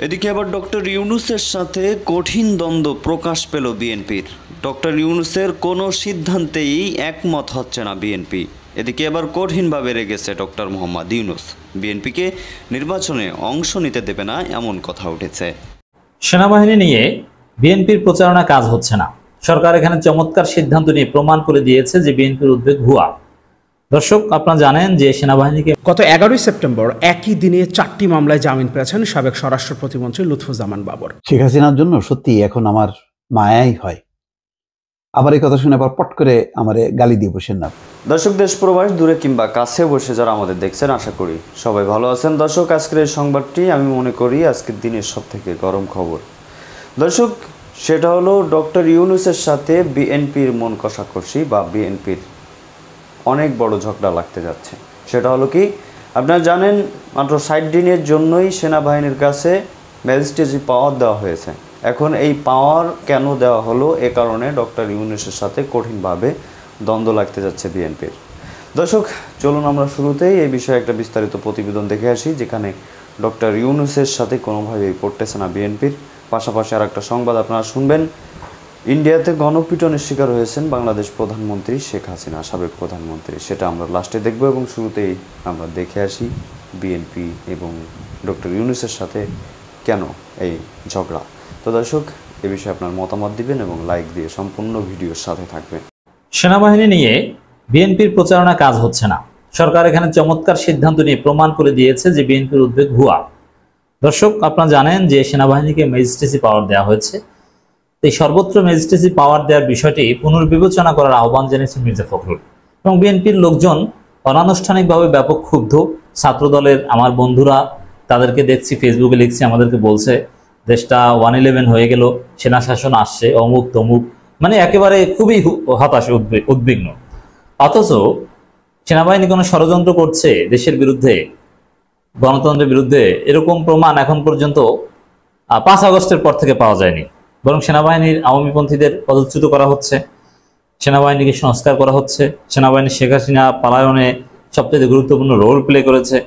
এদিকে আবার ডক্টর ইউনূসের সাথে কঠিন দ্বন্দ্ব প্রকাশ পেল বিএনপির। ডক্টর ইউনূসের কোনো সিদ্ধান্তেই একমত হচ্ছে না বিএনপি। এদিকে আবার কঠিনভাবে রেগেছে ডক্টর মোহাম্মদ ইউনূস। বিএনপিকে নির্বাচনে অংশ নিতে দেবে না এমন কথা উঠেছে। সেনাবাহিনী নিয়ে বিএনপির প্রচারণা কাজ হচ্ছে না। সরকার এখানে চমৎকার সিদ্ধান্ত নিয়ে প্রমাণ করে দিয়েছে যে বিএনপির উদ্বেগ ভুয়া। দর্শক, আপনারা জানেন যে সেনাবাহিনীকে গত 11 সেপ্টেম্বর একই দিনে 4টি মামলায় জামিন পেয়েছেন সাবেক স্বরাষ্ট্র প্রতিমন্ত্রী লুৎফুজ্জামান বাবর। শেখ হাসিনার জন্য সত্যি এখন আমার মায়াই হয়। আবার এই কথা শুনে আবার পট করে আমারে গালি দিয়ে বসেন না। দর্শক, দেশ প্রবাস দূরে কিংবা কাছে বসে যারা আমাদের দেখছেন, আশা করি সবাই ভালো আছেন। দর্শক, আজকের এই সংবাদটি আমি মনে করি আজকের দিনের সবথেকে গরম খবর। দর্শক, সেটা হলো ডক্টর ইউনূসের সাথে বিএনপির মন কষাকষি বা বিএনপির অনেক বড় ঝগড়া লাগতে যাচ্ছে। সেটা হলো কি, আপনারা জানেন মাত্র 60 দিনের জন্যই সেনাবাহিনীর কাছে ম্যাজিস্ট্রেসি পাওয়ার দেওয়া হয়েছে। এখন এই পাওয়ার কেন দেওয়া হলো, এ কারণে ডক্টর ইউনূসের সাথে কঠিনভাবে দ্বন্দ্ব লাগতে যাচ্ছে বিএনপির। দর্শক, চলুন আমরা শুরুতেই এই বিষয়ে একটা বিস্তারিত প্রতিবেদন দেখে আসি, যেখানে ডক্টর ইউনূসের সাথে কোনোভাবেই পড়তেছে না বিএনপির। পাশাপাশি আর একটা সংবাদ আপনারা শুনবেন। ইন্ডিয়াতে গণপিটনের শিকার হয়েছেন বাংলাদেশ প্রধানমন্ত্রী শেখ হাসিনা, সাবেক প্রধানমন্ত্রী। সেটা আমরা লাস্টে দেখব এবং শুরুতেই আমরা দেখে আসি বিএনপি এবং ডক্টর ইউনূসের সাথে কেন এই ঝগড়া। তো দর্শক, এ বিষয়ে আপনার মতামত দিবেন এবং লাইক দিয়ে সম্পূর্ণ ভিডিওর সাথে থাকবেন। সেনাবাহিনী নিয়ে বিএনপির প্রচারণা কাজ হচ্ছে না। সরকার এখানে চমৎকার সিদ্ধান্ত নিয়ে প্রমাণ করে দিয়েছে যে বিএনপির উদ্বেগ ভুয়া। দর্শক, আপনারা জানেন যে সেনাবাহিনীকে ম্যাজিস্ট্রেসি পাওয়ার দেওয়া হয়েছে। এই সর্বত্র ম্যাজিস্ট্রেসি পাওয়ার দেওয়ার বিষয়টি পুনর্বিবেচনা করার আহ্বান জানিয়েছেন মির্জা ফখরুল এবং বিএনপির লোকজন অনানুষ্ঠানিকভাবে ব্যাপক ক্ষুব্ধ। ছাত্রদলের আমার বন্ধুরা, তাদেরকে দেখছি ফেসবুকে লিখছি, আমাদেরকে বলছে দেশটা 111 হয়ে গেল, সেনা শাসন আসছে, অমুক তমুক, মানে একেবারে খুবই হতাশ, উদ্বিগ্ন। অথচ সেনাবাহিনী কোনো ষড়যন্ত্র করছে দেশের বিরুদ্ধে, গণতন্ত্রের বিরুদ্ধে, এরকম প্রমাণ এখন পর্যন্ত 5 আগস্টের পর থেকে পাওয়া যায়নি। বরং সেনাবাহিনীর আওয়ামীপন্থীদের পদচ্যুত করা হচ্ছে, সেনাবাহিনীকে সংস্কার করা হচ্ছে। সেনাবাহিনী শেখ হাসিনা পালায়নে সবচেয়ে গুরুত্বপূর্ণ রোল প্লে করেছে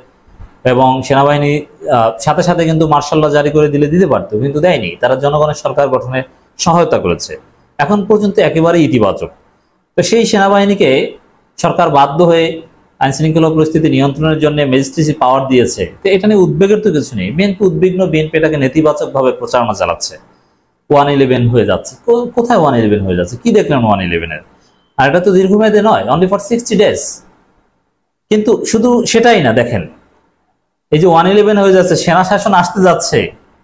এবং সেনাবাহিনী সাথে সাথে কিন্তু মার্শাল ল জারি করে দিতে পারতো, কিন্তু দেয়নি। তারা জনগণের সরকার গঠনে সহায়তা করেছে, এখন পর্যন্ত একেবারেই ইতিবাচক। তো সেই সেনাবাহিনীকে সরকার বাধ্য হয়ে আইনশৃঙ্খলা পরিস্থিতি নিয়ন্ত্রণের জন্য ম্যাজিস্ট্রেসি পাওয়ার দিয়েছে। তো এটা নিয়ে উদ্বেগের তো কিছু নেই। বিএনপি উদ্বিগ্ন, বিএনপি এটাকে নেতিবাচকভাবে প্রচারণা চালাচ্ছে। 111 হয়ে যাচ্ছে। কোথায় 111 হয়ে যাচ্ছে? কি দেখলেন 111-এর? আর এটা তো দীর্ঘমেয়াদে নয়, অনলি ফর 60 ডেজ। কিন্তু শুধু সেটাই না, দেখেন এই যে 111 হয়ে যাচ্ছে, সেনা শাসন আসতে যাচ্ছে,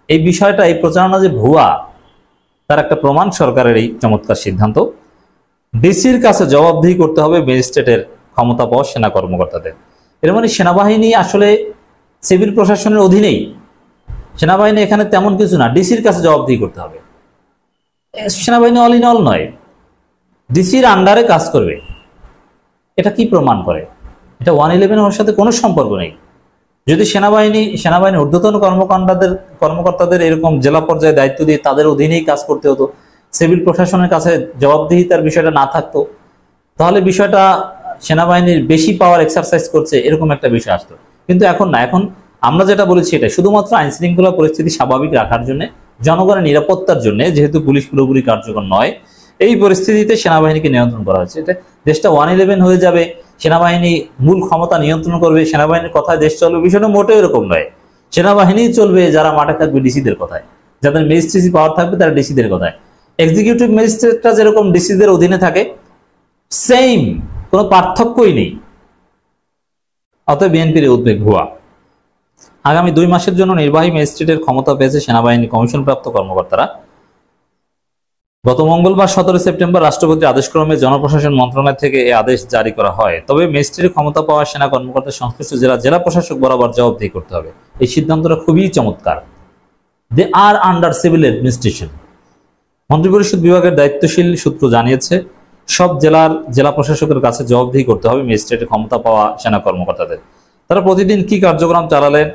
এই বিষয়টা, এই প্রচারণা যে ভুয়া, তার একটা প্রমাণ সরকারের এই চমৎকার সিদ্ধান্ত। ডিসির কাছে জবাবদিহি করতে হবে ম্যাজিস্ট্রেটের ক্ষমতা পাওয়া সেনা কর্মকর্তাদের। এর মানে সেনাবাহিনী আসলে সিভিল প্রশাসনের অধীনেই। সেনাবাহিনী এখানে তেমন কিছু না, ডিসির কাছে জবাবদিহি করতে হবে। সেনাবাহিনী অল ইন অল নয়, ডিসির আন্ডারে কাজ করবে। এটা কি প্রমাণ করে? এটা 111 হওয়ার সাথে কোনো সম্পর্ক নেই। যদি সেনাবাহিনীর ঊর্ধ্বতন কর্মকর্তাদের এরকম জেলা পর্যায়ে দায়িত্ব দিয়ে তাদের অধীনেই কাজ করতে হতো, সিভিল প্রশাসনের কাছে জবাবদিহিতার বিষয়টা না থাকতো, তাহলে বিষয়টা সেনাবাহিনীর বেশি পাওয়ার এক্সারসাইজ করছে এরকম একটা বিষয় আসতো। কিন্তু এখন না। এখন আমরা যেটা বলেছি, এটা শুধুমাত্র আইন শৃঙ্খলা পরিস্থিতি স্বাভাবিক রাখার জন্য, জনগণের নিরাপত্তার জন্য, যেহেতু পুলিশ পুরোপুরি কার্যকর নয়, এই পরিস্থিতিতে সেনাবাহিনীকে নিয়ন্ত্রণ করা হচ্ছে। এটা দেশটা 111 হয়ে যাবে, সেনাবাহিনী মূল ক্ষমতা নিয়ন্ত্রণ করবে, সেনাবাহিনীর কথায় দেশ চলবে, বিষয়টা মোটেও এরকম নয়। সেনাবাহিনী চলবে যারা মাঠে থাকবে ডিসিদের কথায়, যাদের ম্যাজিস্ট্রেসি পাওয়ার থাকবে তারা ডিসিদের কথায়। এক্সিকিউটিভ ম্যাজিস্ট্রেটরা যেরকম ডিসিদের অধীনে থাকে, সেম, কোনো পার্থক্যই নেই। অতএব বিএনপির উদ্বেগ ভুয়া। আগামী 2 মাসের জন্য নির্বাহী ম্যাজিস্ট্রেটের ক্ষমতা পেয়েছে সেনাবাহিনী কমিশনপ্রাপ্ত কর্মকর্তারা। গত মঙ্গলবার 17 সেপ্টেম্বর রাষ্ট্রপতির আদেশক্রমে জনপ্রশাসন মন্ত্রণালয় থেকে এই আদেশ জারি করা হয়। তবে ম্যাজিস্ট্রেটের ক্ষমতা পাওয়া সেনা কর্মকর্তা সংশ্লিষ্ট জেলা প্রশাসক বরাবর জবাবদিহি করতে হবে। এই সিদ্ধান্তটা খুবই চমৎকার। দে আর আন্ডার সিভিল অ্যাডমিনিস্ট্রেশন। মন্ত্রিপরিষদ বিভাগের দায়িত্বশীল সূত্র জানিয়েছে, সব জেলা প্রশাসকের কাছে জবাবদিহি করতে হবে ম্যাজিস্ট্রেটের ক্ষমতা পাওয়া সেনা কর্মকর্তাদের। তারা প্রতিদিন কি কার্যক্রম চালালেন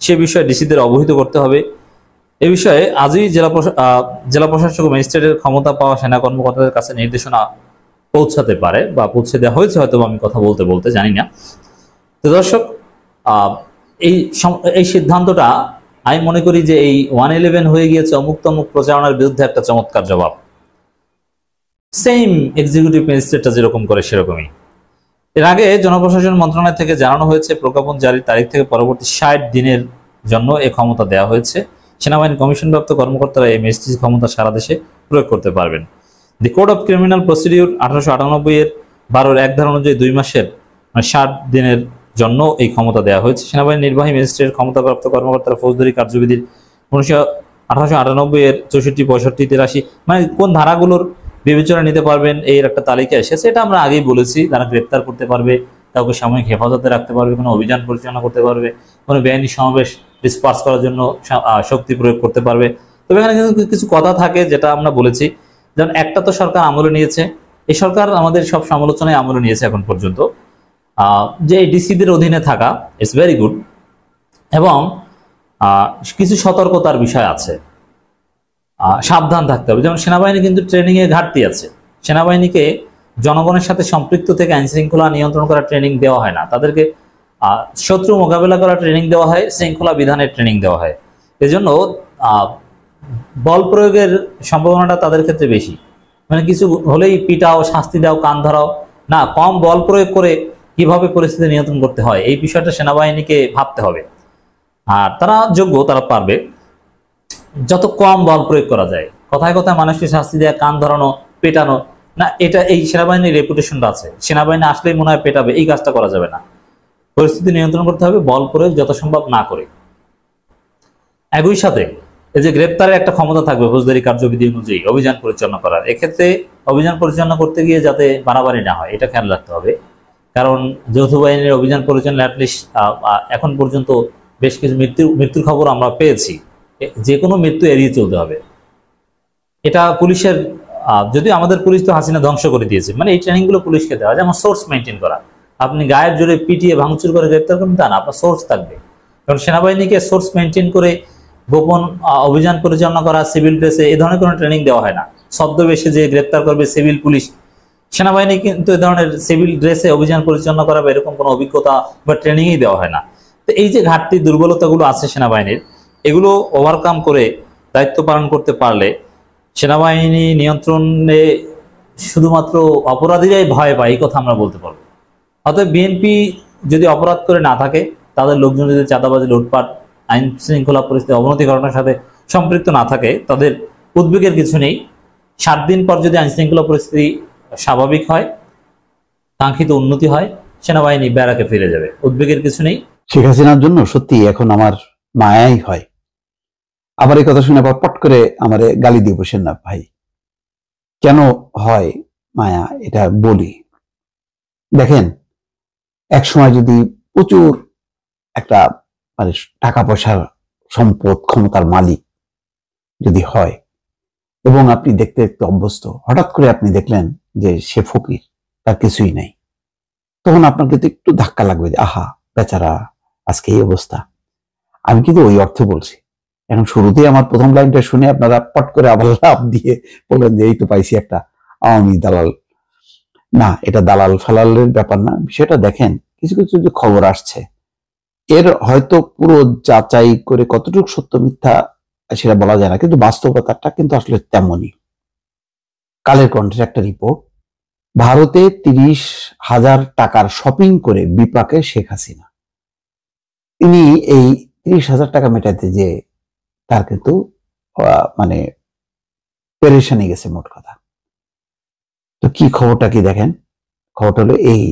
সে বিষয়ে ডিসিদের অবহিত করতে হবে। এ বিষয়ে আজই জেলা প্রশাসক ও ম্যাজিস্ট্রেটের ক্ষমতা পাওয়া সেনা কর্মকর্তাদের কাছে নির্দেশনা পৌঁছাতে পারে বা পৌঁছে দেওয়া হয়েছে, হয়তো আমি কথা বলতে বলতে জানি না। তো দর্শক, এই সিদ্ধান্তটা আমি মনে করি যে এই 111 হয়ে গিয়েছে অমুক তমুক প্রচারণার বিরুদ্ধে একটা চমৎকার জবাব। সেম এক্সিকিউটিভ ম্যাজিস্ট্রেটটা যেরকম করে সেরকমই। এর আগে জনপ্রশাসন মন্ত্রণালয় থেকে জানানো হয়েছে প্রজ্ঞাপন জারির তারিখ থেকে পরবর্তী 60 দিনের জন্য এই ক্ষমতা দেওয়া হয়েছে। সেনাবাহিনী কমিশনপ্রাপ্ত কর্মকর্তারা এই ম্যাজিস্ট্রেসি ক্ষমতা সারা দেশে প্রয়োগ করতে পারবেন। দি কোড অফ ক্রিমিনাল প্রসিডিউর 1898 এর 12-1 ধারা অনুযায়ী 2 মাসের 60 দিনের জন্য এই ক্ষমতা দেওয়া হয়েছে। সেনাবাহিনীর নির্বাহী ম্যাজিস্ট্রেট ক্ষমতাপ্রাপ্ত কর্মকর্তারা ফৌজদারি কার্যবিধির 1898 এর 64, 65, 83 মানে কোন ধারাগুলোর বিবেচনা নিতে পারবেন এর একটা তালিকা এসেছে। এটা আমরা আগেই বলেছি, তারা গ্রেপ্তার করতে পারবে, কাউকে সাময়িক হেফাজতে রাখতে পারবে, কোনো অভিযান পরিচালনা করতে পারবে, কোনো বেআইনি সমাবেশ ডিসপার্স করার জন্য শক্তি প্রয়োগ করতে পারবে। তবে এখানে কিন্তু কিছু কথা থাকে যেটা আমরা বলেছি, যেমন একটা তো সরকার আমলে নিয়েছে, এই সরকার আমাদের সব সমালোচনায় আমলে নিয়েছে এখন পর্যন্ত, যে ডিসিদের অধীনে থাকা ইটস ভেরি গুড, এবং কিছু সতর্কতার বিষয় আছে, সাবধান থাকতে হবে। যেমন সেনাবাহিনী কিন্তু ট্রেনিং এ ঘাটতি আছে। সেনাবাহিনীকে জনগণের সাথে সম্পৃক্ত থেকে আইন শৃঙ্খলা নিয়ন্ত্রণ করার ট্রেনিং দেওয়া হয় না, তাদেরকে শত্রু মোকাবেলা করার ট্রেনিং দেওয়া হয়, শৃঙ্খলা বিধানের ট্রেনিং দেওয়া হয়। এজন্য বল প্রয়োগের সম্ভাবনাটা তাদের ক্ষেত্রে বেশি, মানে কিছু হলেই পিটাও, শাস্তি দাও, কান ধরাও না, কম বল প্রয়োগ করে কিভাবে পরিস্থিতি নিয়ন্ত্রণ করতে হয় এই বিষয়টা সেনাবাহিনীকে ভাবতে হবে। আর তারা যোগ্য, তারা পারবে, যত কম বল প্রয়োগ করা যায়। কথায় কথায় মানুষকে শাস্তি দেওয়া, কান ধরানো, পেটানো না, এটা এই সেনাবাহিনীর রেপুটেশনটা আছে, সেনাবাহিনী আসলেই মনে হয় পেটাবে, এই কাজটা করা যাবে না। পরিস্থিতি নিয়ন্ত্রণ করতে হবে বল প্রয়োগ যত সম্ভব না করে। একই সাথে এই যে গ্রেপ্তারের একটা ক্ষমতা থাকবে ফৌজদারি কার্যবিধি অনুযায়ী অভিযান পরিচালনা করার। এক্ষেত্রে অভিযান পরিচালনা করতে গিয়ে যাতে বাড়াবাড়ি না হয় এটা খেয়াল রাখতে হবে, কারণ যৌথ বাহিনীর অভিযান পরিচালনা অ্যাটলিস্ট এখন পর্যন্ত বেশ কিছু মৃত্যুর খবর আমরা পেয়েছি। যে কোনো মৃত্যু এড়িয়ে চলতে হবে। এটা পুলিশের, যদিও আমাদের পুলিশ তো হাসিনা ধ্বংস করে দিয়েছে, মানে এই ট্রেনিংগুলো পুলিশকে দেওয়া, যেমন সোর্স মেনটেন করা। আপনি গায়ের জোরে পিটিয়ে ভাঙচুর করে গ্রেপ্তার করবেন তা না, আপনার সোর্স থাকবে। কারণ সেনাবাহিনীকে সোর্স মেনটেন করে গোপন অভিযান পরিচালনা করা, সিভিল ড্রেসে এই ধরনের কোনো ট্রেনিং দেওয়া হয় না। ছদ্মবেশে যে গ্রেপ্তার করবে সিভিল পুলিশ, সেনাবাহিনী কিন্তু এ ধরনের সিভিল ড্রেসে অভিযান পরিচালনা করা বা এরকম কোনো অভিজ্ঞতা বা ট্রেনিংই দেওয়া হয় না। তো এই যে ঘাটতি দুর্বলতাগুলো আছে সেনাবাহিনীর, এগুলো ওভারকাম করে দায়িত্ব পালন করতে পারলে সেনাবাহিনী নিয়ন্ত্রণে শুধুমাত্র অপরাধীরাই ভয় পায় এই কথা আমরা বলতে পারবো। অতএব বিএনপি যদি অপরাধ করে না থাকে, তাদের লোকজন যদি চাঁদাবাজি, লুটপাট, আইন শৃঙ্খলা পরিস্থিতি অবনতি ঘটনার সাথে সম্পৃক্ত না থাকে, তাদের উদ্বেগের কিছু নেই। 7 দিন পর যদি আইন শৃঙ্খলা পরিস্থিতি স্বাভাবিক হয়, কাঙ্ক্ষিত উন্নতি হয়, সেনাবাহিনী ব্যারাকে ফিরে যাবে, উদ্বেগের কিছু নেই। শেখ হাসিনার জন্য সত্যি এখন আমার মায়াই হয়। আবার এই কথা শুনে আবার পট করে আমারে গালি দিয়ে বসেন না ভাই। কেন হয় মায়া এটা বলি। দেখেন, এক সময় যদি প্রচুর একটা মানে টাকা পয়সার সম্পদ, ক্ষমতার মালিক যদি হয় এবং আপনি দেখতে দেখতে অভ্যস্ত, হঠাৎ করে আপনি দেখলেন যে সে ফকির, তার কিছুই নাই, তখন আপনার কিন্তু একটু ধাক্কা লাগবে যে আহা বেচারা আজকে এই অবস্থা। আমি কিন্তু ওই অর্থে বলছি। এখন শুরুতেই আমার প্রথম লাইনটা শুনে আপনারা পট করে আবার লাভ দিয়ে বললেন যে এই তো পাইছি একটা আওয়ামী দালাল। না, এটা দালাল ফালালের ব্যাপার না। বিষয়টা দেখেন, কিছু কিছু যে খবর আসছে এর হয়তো পুরো যাচাই করে কতটুকু সত্য মিথ্যা সেটা বলা যায় না, কিন্তু বাস্তবতাটা কিন্তু আসলে তেমনই। কালের কণ্ঠের একটা রিপোর্ট, ভারতে 30,000 টাকার শপিং করে বিপাকে শেখ হাসিনা। তিনি এই 30,000 টাকা মেটাতে যে তার কিন্তু মানে পেরেশানি গেছে মোট কথা। তো কি খবরটা কি দেখেন, খবরটা হলো এই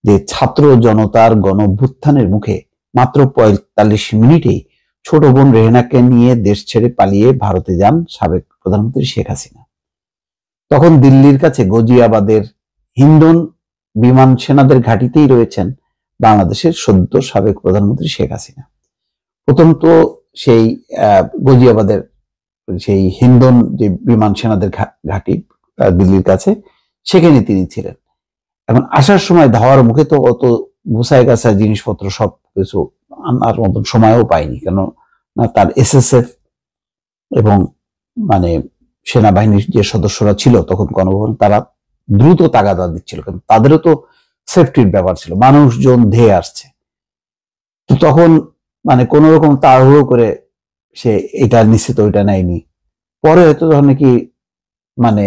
যে ছাত্র জনতার গণঅভ্যুত্থানের মুখে মাত্র 45 মিনিটেই ছোট বোন রেহেনাকে নিয়ে দেশ ছেড়ে পালিয়ে ভারতে যান সাবেক প্রধানমন্ত্রী শেখ হাসিনা। তখন দিল্লির কাছে গজিয়াবাদের হিন্ডন বিমান সেনাদের ঘাঁটিতেই রয়েছেন বাংলাদেশের সদ্য সাবেক প্রধানমন্ত্রী শেখ হাসিনা। প্রথম তো সেই গজিয়াবাদের সেই হিন্ডন যে বিমান সেনাদের ঘাঁটি দিল্লির কাছে, সেখানে তিনি ছিলেন। এখন আসার সময় ধাওয়ার মুখে তো অত গুছায় গাছায় জিনিসপত্র সব কিছু আনার মতন সময়ও পায়নি, কেন না তার এসএসএফ এবং মানে সেনাবাহিনীর যে সদস্যরা ছিল তখন গণভবন, তারা দ্রুত তাগাদা দিচ্ছিল, কারণ তাদেরও তো সেফটির ব্যাপার ছিল, মানুষজন ধেয়ে আসছে। তো তখন মানে কোন রকম তাড়াহুড়ো করে সে এটা নিশ্চিত তো ওইটা নেয়নি। পরে হয়তো যখন নাকি মানে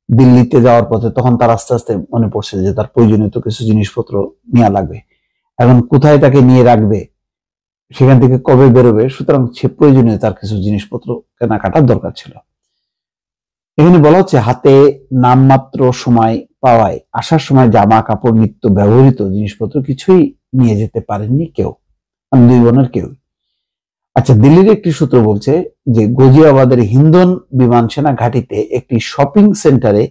দিল্লিতে যাওয়ার পথে তখন তার আস্তে আস্তে মনে পড়ছে যে তার প্রয়োজনীয় তো কিছু জিনিসপত্র নেওয়া লাগবে, এখন কোথায় তাকে নিয়ে রাখবে, সেখান থেকে কবে বেরোবে, সুতরাং সে প্রয়োজনীয় তার কিছু জিনিসপত্র কেনাকাটার দরকার ছিল। এখানে বলা হচ্ছে হাতে নামমাত্র সময় পাওয়ায় আসার সময় জামা কাপড় নিত্য ব্যবহৃত জিনিসপত্র কিছুই নিয়ে যেতে পারেননি কেউ, মানে দুই বোনের কেউ। আচ্ছা, দিল্লির একটি সূত্র বলছে যে গজিয়াবাদের হিন্দন বিমান সেনা ঘাঁটিতে একটি শপিং সেন্টারে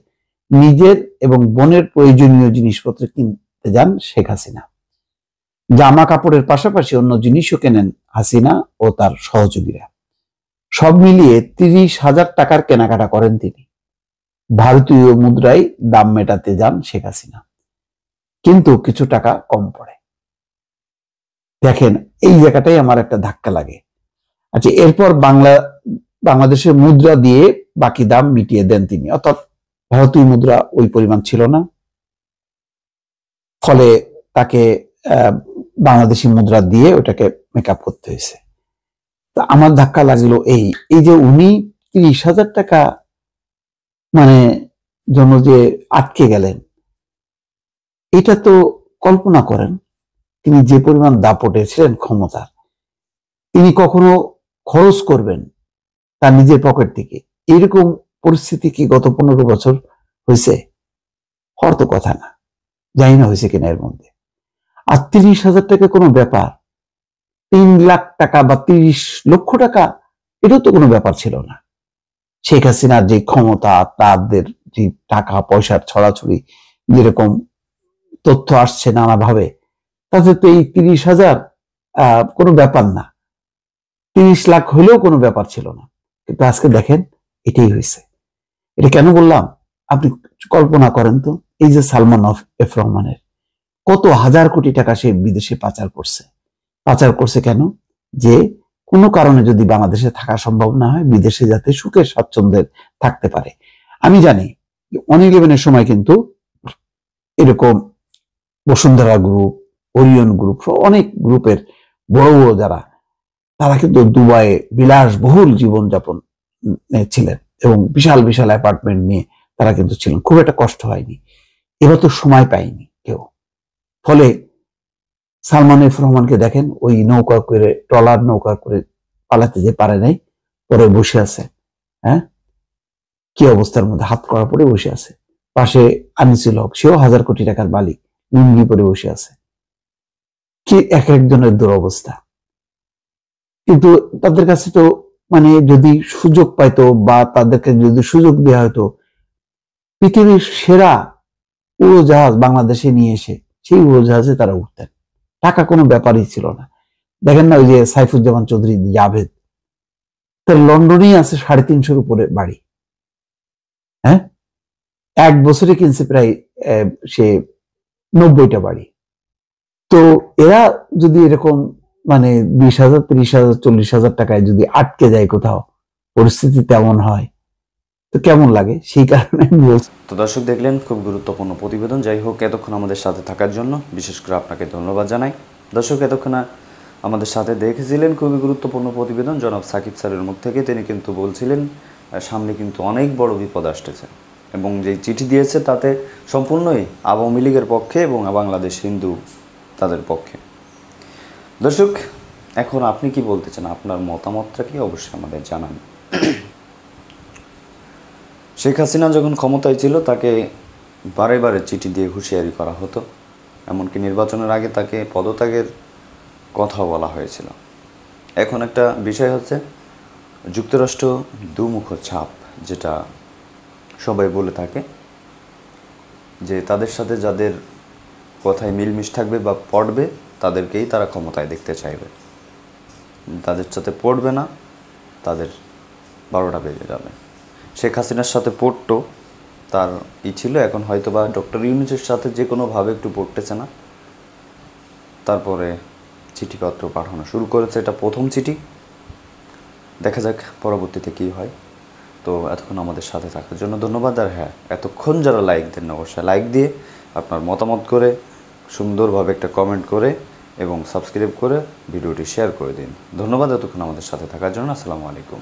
নিজের এবং বোনের প্রয়োজনীয় জিনিসপত্র কিনতে যান শেখ হাসিনা। জামা কাপড়ের পাশাপাশি অন্য জিনিসও কেনেন হাসিনা ও তার সহযোগীরা। সব মিলিয়ে 30,000 টাকার কেনাকাটা করেন তিনি। ভারতীয় মুদ্রায় দাম মেটাতে যান শেখ হাসিনা, কিন্তু কিছু টাকা কম পড়ে। দেখেন, এই জায়গাটাই আমার একটা ধাক্কা লাগে। আচ্ছা, এরপর বাংলাদেশের মুদ্রা দিয়ে বাকি দাম মিটিয়ে দেন তিনি, অর্থাৎ ভারতীয় মুদ্রা ওই পরিমাণ ছিল না, ফলে তাকে বাংলাদেশি মুদ্রা দিয়ে ওটাকে মেকআপ করতে হয়েছে। তা আমার ধাক্কা লাগলো এই যে উনি 30,000 টাকা মানে জন্য যে আটকে গেলেন, এটা তো কল্পনা করেন তিনি যে পরিমাণ দাপটে ছিলেন ক্ষমতার, তিনি কখনো খরচ করবেন তার নিজের পকেট থেকে, এরকম পরিস্থিতি কি গত 15 বছর হয়েছে? হওয়ার তো কথা না, জানি না হয়েছে কিনা এর মধ্যে। আর 30,000 টাকা কোনো ব্যাপার, 3 লাখ টাকা বা 30 লক্ষ টাকা এটাও তো কোনো ব্যাপার ছিল না। শেখ হাসিনার যে ক্ষমতা, তাদের যে টাকা পয়সার ছড়াছড়ি, যেরকম তথ্য আসছে নানাভাবে, তাতে তো এই 30,000 কোনো ব্যাপার না, 30 লাখ হলেও কোনো ব্যাপার ছিল না। কিন্তু আজকে দেখেন এটাই হয়েছে। এটা কেন বললাম আপনি কল্পনা করেন তো, এই যে সালমান এফ রহমানের কত হাজার কোটি টাকা সে বিদেশে পাচার করছে কেন? যে কোনো কারণে যদি বাংলাদেশে থাকা সম্ভব না হয়, বিদেশে যাতে সুখে স্বাচ্ছন্দ্যে থাকতে পারে। আমি জানি অনিল ইলেভেনের সময় কিন্তু এরকম বসুন্ধরা গ্রুপ, ওরিয়ন গ্রুপ, অনেক গ্রুপের বড় বড় যারা, তারা কিন্তু দুবাইয়ে বিলাসবহুল জীবনযাপন ছিলেন এবং বিশাল বিশাল অ্যাপার্টমেন্ট নিয়ে তারা কিন্তু ছিলেন, খুব একটা কষ্ট হয়নি। এবার তো সময় পায়নি কেউ, ফলে সালমান এফ রহমানকে দেখেন ওই নৌকা করে, ট্রলার নৌকা করে পালাতে যে পারে নাই, পরে বসে আছে। হ্যাঁ, কি অবস্থার মধ্যে হাত করা পরে বসে আছে। পাশে আনিসুল হক, সেও 1,000 কোটি টাকার মালিক, লুঙ্গি পরে বসে আছে। কি এক একজনের দুরবস্থা। কিন্তু তাদের কাছে তো মানে যদি সুযোগ পাইতো বা তাদেরকে যদি সুযোগ দেওয়া হতো, পৃথিবীর সেরা উড়োজাহাজ বাংলাদেশে নিয়ে এসে সেই উড়োজাহাজে তারা উঠতেন, টাকা কোনো ব্যাপারই ছিল না। দেখেন না, ওই যে সাইফুজ্জামান চৌধুরী জাভেদ, তার লন্ডনেই আছে 350 উপরে বাড়ি। হ্যাঁ, 1 বছরে কিনছে প্রায় সে 90টা বাড়ি। তো এরা যদি এরকম মানে 20,000, 30,000, 40,000 টাকায় যদি আটকে যায় কোথাও, পরিস্থিতি তেমন হয়, তো কেমন লাগে? সেই কারণে আমি বলছি। তো দর্শক, দেখলেন খুব গুরুত্বপূর্ণ প্রতিবেদন। যাই হোক, এতক্ষণ আমাদের সাথে থাকার জন্য বিশেষ করে আপনাকে ধন্যবাদ জানাই। দর্শক, এতক্ষণ আমাদের সাথে দেখেছিলেন খুবই গুরুত্বপূর্ণ প্রতিবেদন জনাব সাকিব স্যারের মুখ থেকে। তিনি কিন্তু বলছিলেন সামনে কিন্তু অনেক বড় বিপদ আসতেছে, এবং যেই চিঠি দিয়েছে তাতে সম্পূর্ণই আওয়ামী লীগের পক্ষে এবং বাংলাদেশ হিন্দু তাদের পক্ষে। দর্শক, এখন আপনি কি বলতে চান? আপনার মতামতটা কি অবশ্যই আমাদের জানান। শেখ হাসিনা যখন ক্ষমতায় ছিল তাকে বারে বারে চিঠি দিয়ে হুঁশিয়ারি করা হতো, এমনকি নির্বাচনের আগে তাকে পদত্যাগের কথা বলা হয়েছিল। এখন একটা বিষয় হচ্ছে যুক্তরাষ্ট্র দুমুখ ছাপ, যেটা সবাই বলে থাকে যে তাদের সাথে যাদের কথায় মিলমিশ থাকবে বা পড়বে তাদেরকেই তারা ক্ষমতায় দেখতে চাইবে, তাদের সাথে পড়বে না তাদের 12টা বেজে যাবে। শেখ হাসিনার সাথে পড়তো, তার ছিল, এখন হয়তো বা ডক্টর ইউনূসের সাথে যে কোনোভাবে একটু পড়তেছে না, তারপরে চিঠিপত্র পাঠানো শুরু করেছে। এটা প্রথম চিঠি, দেখা যাক পরবর্তীতে কী হয়। তো এতক্ষণ আমাদের সাথে থাকার জন্য ধন্যবাদ। আর হ্যাঁ, এতক্ষণ যারা লাইক দেন অবশ্যই লাইক দিয়ে আপনার মতামত করে সুন্দরভাবে একটা কমেন্ট করে এবং সাবস্ক্রাইব করে ভিডিওটি শেয়ার করে দিন। ধন্যবাদ এতক্ষণ আমাদের সাথে থাকার জন্য। আসসালামু আলাইকুম।